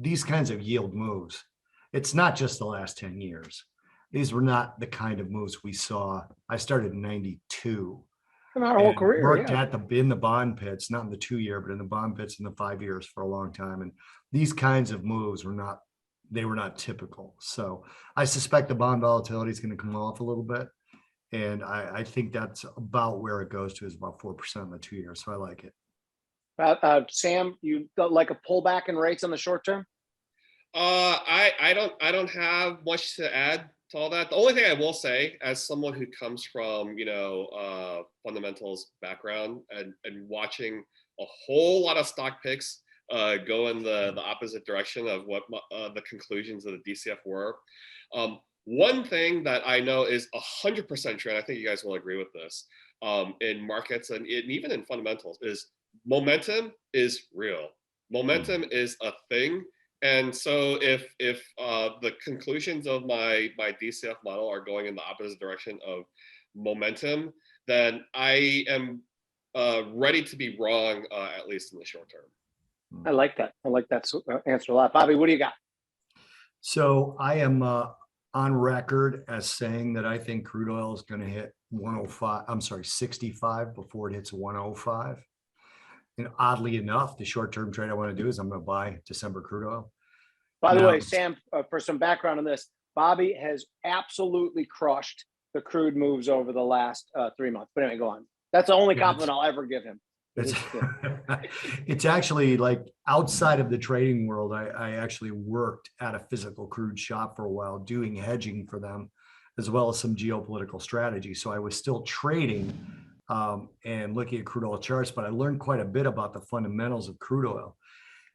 Speaker 3: these kinds of yield moves, it's not just the last 10 years. These were not the kind of moves we saw. I started in 92.
Speaker 1: In our whole career,
Speaker 3: worked in the bond pits, not in the 2-year, but in the bond pits in the 5 years for a long time. And these kinds of moves were not typical. So I suspect the bond volatility is going to come off a little bit. And I think that's about where it goes to, is about 4% in the 2-year. So I like it.
Speaker 1: Sam, you like a pullback in rates on the short term?
Speaker 2: I don't have much to add to all that. The only thing I will say, as someone who comes from, you know, fundamentals background and watching a whole lot of stock picks go in the opposite direction of what the conclusions of the DCF were. One thing that I know is 100% true, and I think you guys will agree with this, in markets and even in fundamentals, is momentum is real. Momentum is a thing. And so if the conclusions of my DCF model are going in the opposite direction of momentum, then I am ready to be wrong, at least in the short term.
Speaker 1: I like that. I like that answer a lot. Bobby, what do you got?
Speaker 3: So I am on record as saying that I think crude oil is going to hit 105. I'm sorry, 65 before it hits 105. And oddly enough, the short-term trade I want to do is I'm going to buy December crude oil.
Speaker 1: By the
Speaker 3: Now,
Speaker 1: way, Sam, for some background on this, Bobby has absolutely crushed the crude moves over the last 3 months. But anyway, go on. That's the only compliment I'll ever give him.
Speaker 3: It's, it's actually like outside of the trading world. I actually worked at a physical crude shop for a while doing hedging for them, as well as some geopolitical strategy. So I was still trading and looking at crude oil charts, but I learned quite a bit about the fundamentals of crude oil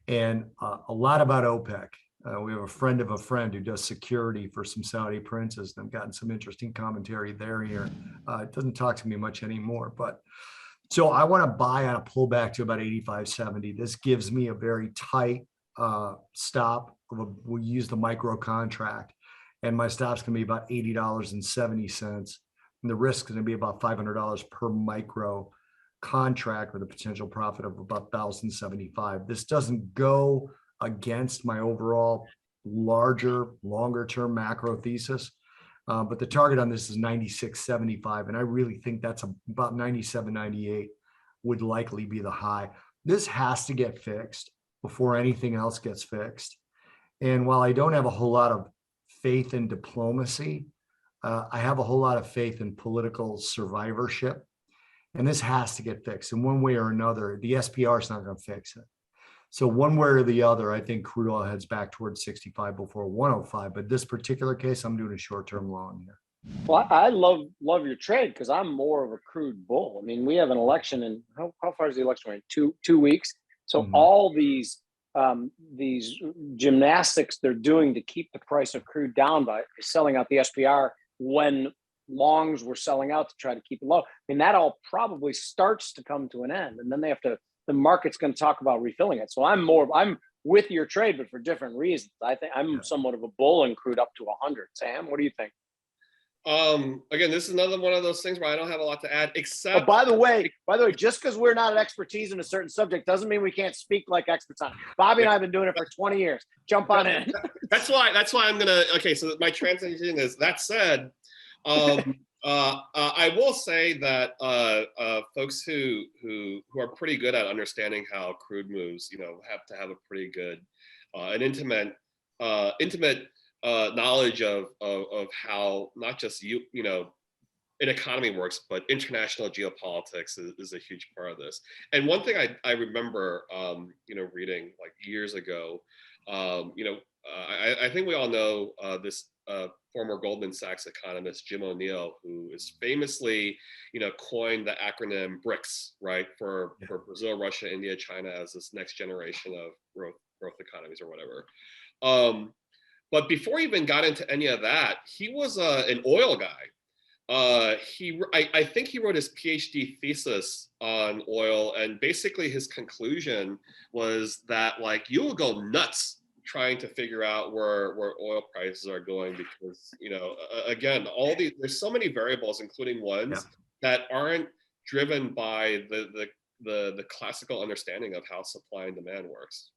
Speaker 3: and a lot about OPEC. We have a friend of a friend who does security for some Saudi princes, and I've gotten some interesting commentary there here. It doesn't talk to me much anymore, but so I want to buy on a pullback to about 85.70. This gives me a very tight stop. We'll use the micro contract, and my stop's going to be about $80.70. And the risk is going to be about $500 per micro contract with a potential profit of about 1,075. This doesn't go against my overall larger, longer term macro thesis. But the target on this is 96.75. And I really think that's about 97.98 would likely be the high. This has to get fixed before anything else gets fixed. And while I don't have a whole lot of faith in diplomacy, I have a whole lot of faith in political survivorship. And this has to get fixed in one way or another. The SPR is not going to fix it. So one way or the other, I think crude oil heads back towards 65 before 105. But this particular case, I'm doing a short-term long here.
Speaker 1: Well, I love your trade because I'm more of a crude bull. I mean, we have an election in how far is the election right? Two weeks. So all these gymnastics they're doing to keep the price of crude down by selling out the SPR when longs were selling out to try to keep it low. I mean, that all probably starts to come to an end, and then the market's going to talk about refilling it. So I'm with your trade, but for different reasons. I think I'm somewhat of a bull in crude up to 100. Sam, what do you think?
Speaker 2: Again, this is another one of those things where I don't have a lot to add, except.
Speaker 1: Oh, by the way, just because we're not an expertise in a certain subject doesn't mean we can't speak like experts on it. Bobby and I have been doing it for 20 years. Jump on in.
Speaker 2: That's why I'm gonna. Okay, so my transition is that said. I will say that folks who are pretty good at understanding how crude moves, have to have a pretty good, an intimate knowledge of how not just an economy works, but international geopolitics is a huge part of this. And one thing I remember, reading like years ago, I think we all know this former Goldman Sachs economist, Jim O'Neill, who is famously, coined the acronym BRICS, right, for Brazil, Russia, India, China as this next generation of growth economies or whatever. But before he even got into any of that, he was an oil guy. I think he wrote his PhD thesis on oil, and basically his conclusion was that like you will go nuts trying to figure out where oil prices are going because again there's so many variables, including ones that aren't driven by the classical understanding of how supply and demand works.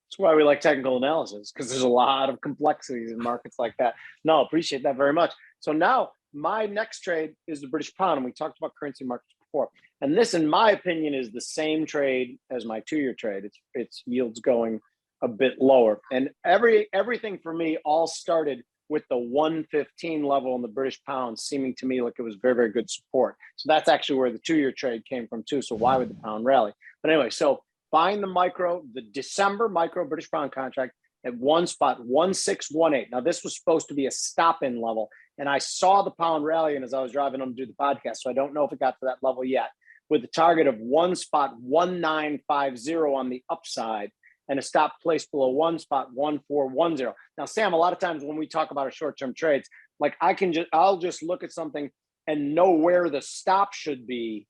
Speaker 1: That's why we like technical analysis, because there's a lot of complexities in markets like that. No, appreciate that very much. So now my next trade is the British pound, and we talked about currency markets before. And this, in my opinion, is the same trade as my 2-year trade. Its yields going a bit lower. And everything for me all started with the 115 level in the British pound seeming to me like it was very, very good support. So that's actually where the 2-year trade came from too. So why would the pound rally? But anyway, so buying the December micro British pound contract at 1.1618. Now this was supposed to be a stop-in level, and I saw the pound rally, and as I was driving on to do the podcast, so I don't know if it got to that level yet, with the target of 1.1950 on the upside and a stop place below 1.1410. Now, Sam, a lot of times when we talk about our short-term trades, like I'll just look at something and know where the stop should be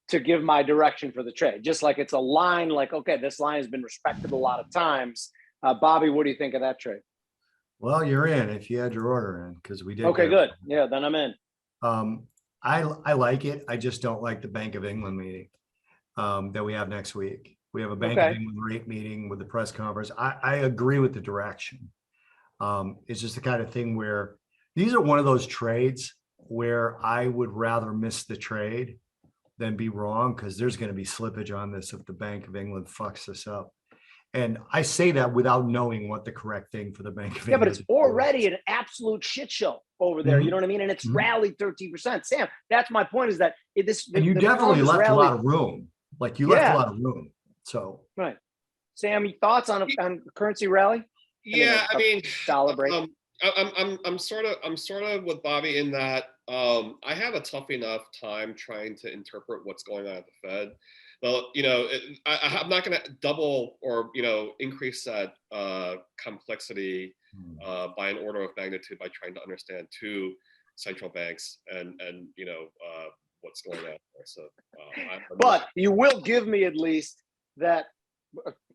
Speaker 1: to give my direction for the trade. Just like it's a line, like, okay, this line has been respected a lot of times. Bobby, what do you think of that trade?
Speaker 3: Well, you're in if you had your order in, because we did.
Speaker 1: Okay, good. Yeah, then I'm in.
Speaker 3: I like it. I just don't like the Bank of England meeting that we have next week. We have a Bank of England rate meeting with the press conference. I agree with the direction. It's just the kind of thing where these are one of those trades where I would rather miss the trade than be wrong, because there's going to be slippage on this if the Bank of England fucks this up. And I say that without knowing what the correct thing for the Bank of England
Speaker 1: but it's already an absolute shit show over there. You know what I mean? And it's rallied 13%. Sam, that's my point, is that
Speaker 3: and you definitely left a lot of room. Like you left a lot of room. So
Speaker 1: right. Sam, your thoughts on currency rally?
Speaker 2: Yeah, I mean,
Speaker 1: dollar break.
Speaker 2: I'm sort of with Bobby in that I have a tough enough time trying to interpret what's going on at the Fed. Well, I'm not going to double or increase that complexity by an order of magnitude by trying to understand two central banks and what's going on there. So,
Speaker 1: but you will give me at least that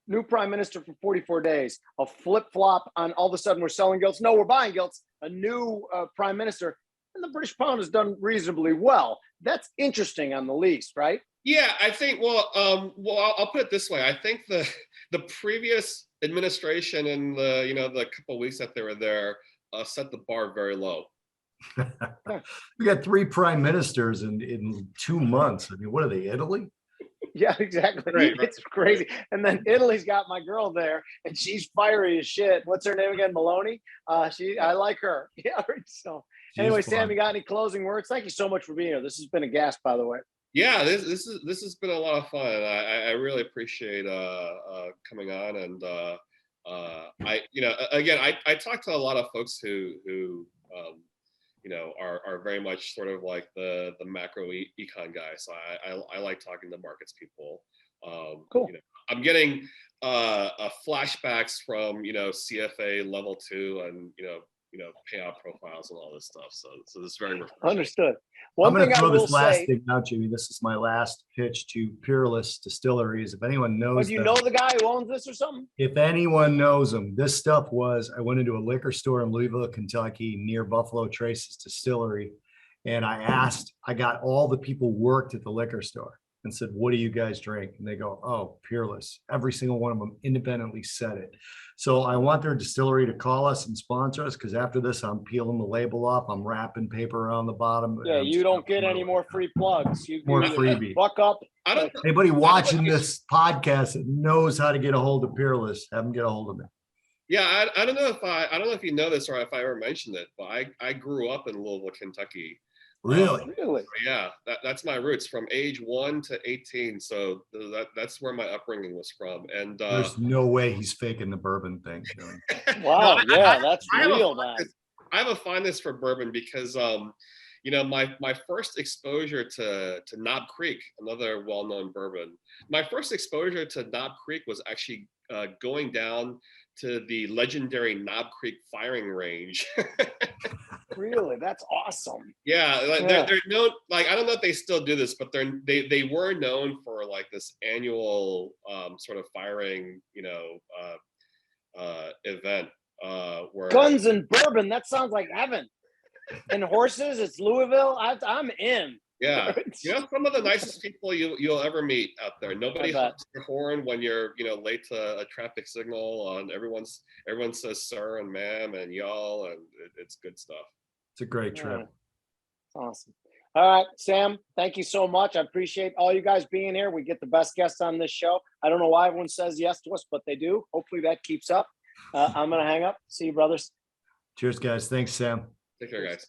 Speaker 1: new prime minister for 44 days, a flip flop on all of a sudden we're selling gilts. No, we're buying gilts. A new prime minister, and the British pound has done reasonably well. That's interesting on the least, right?
Speaker 2: Yeah, I think. Well, I'll put it this way. I think the previous administration and the couple of weeks that they were there set the bar very low.
Speaker 3: We got 3 prime ministers in 2 months. I mean, what are they, Italy?
Speaker 1: Yeah, exactly. Right, it's crazy. And then Italy's got my girl there, and she's fiery as shit. What's her name again? Maloney. I like her. Yeah. So anyway, Sam, you got any closing words? Thank you so much for being here. This has been a gas, by the way.
Speaker 2: Yeah, this has been a lot of fun. I really appreciate coming on, and I talk to a lot of folks who are very much sort of like the macro econ guy. So I like talking to markets people.
Speaker 1: Cool.
Speaker 2: I'm getting flashbacks from CFA level 2 and payout profiles and all this stuff. So this is very refreshing.
Speaker 1: Understood.
Speaker 3: I'm going to throw this last thing out, Jimmy. This is my last pitch to Peerless Distilleries. If anyone knows,
Speaker 1: do you know the guy who owns this or something?
Speaker 3: If anyone knows him, this stuff I went into a liquor store in Louisville, Kentucky, near Buffalo Trace's distillery, and I got all the people worked at the liquor store and said, "What do you guys drink?" And they go, "Oh, Peerless." Every single one of them independently said it. So I want their distillery to call us and sponsor us, because after this, I'm peeling the label off. I'm wrapping paper around the bottom.
Speaker 1: Yeah, you don't get any more free plugs.
Speaker 3: More freebie.
Speaker 1: Buck up.
Speaker 3: Anybody watching this podcast that knows how to get a hold of Peerless, have them get a hold of me.
Speaker 2: Yeah, I don't know if you know this or if I ever mentioned it, but I grew up in Louisville, Kentucky.
Speaker 3: Really?
Speaker 2: Yeah, that's my roots from age 1 to 18. So that's where my upbringing was from. And
Speaker 3: there's no way he's faking the bourbon thing.
Speaker 1: Wow, no, that's real, man.
Speaker 2: I have a fondness for bourbon because my first exposure to Knob Creek, another well-known bourbon. My first exposure to Knob Creek was actually going down to the legendary Knob Creek firing range.
Speaker 1: Really? That's awesome.
Speaker 2: Yeah, they're known, like, I don't know if they still do this, but they were known for like this annual sort of firing, event where
Speaker 1: guns and bourbon. That sounds like heaven. And horses, it's Louisville. I'm in.
Speaker 2: Yeah, some of the nicest people you'll ever meet out there. Nobody honks their horn when you're late to a traffic signal. And everyone says sir and ma'am and y'all, and it's good stuff.
Speaker 3: It's a great trip.
Speaker 1: Awesome. All right, Sam, thank you so much. I appreciate all you guys being here. We get the best guests on this show. I don't know why everyone says yes to us, but they do. Hopefully that keeps up. I'm going to hang up. See you, brothers.
Speaker 3: Cheers, guys. Thanks, Sam.
Speaker 2: Take care, guys.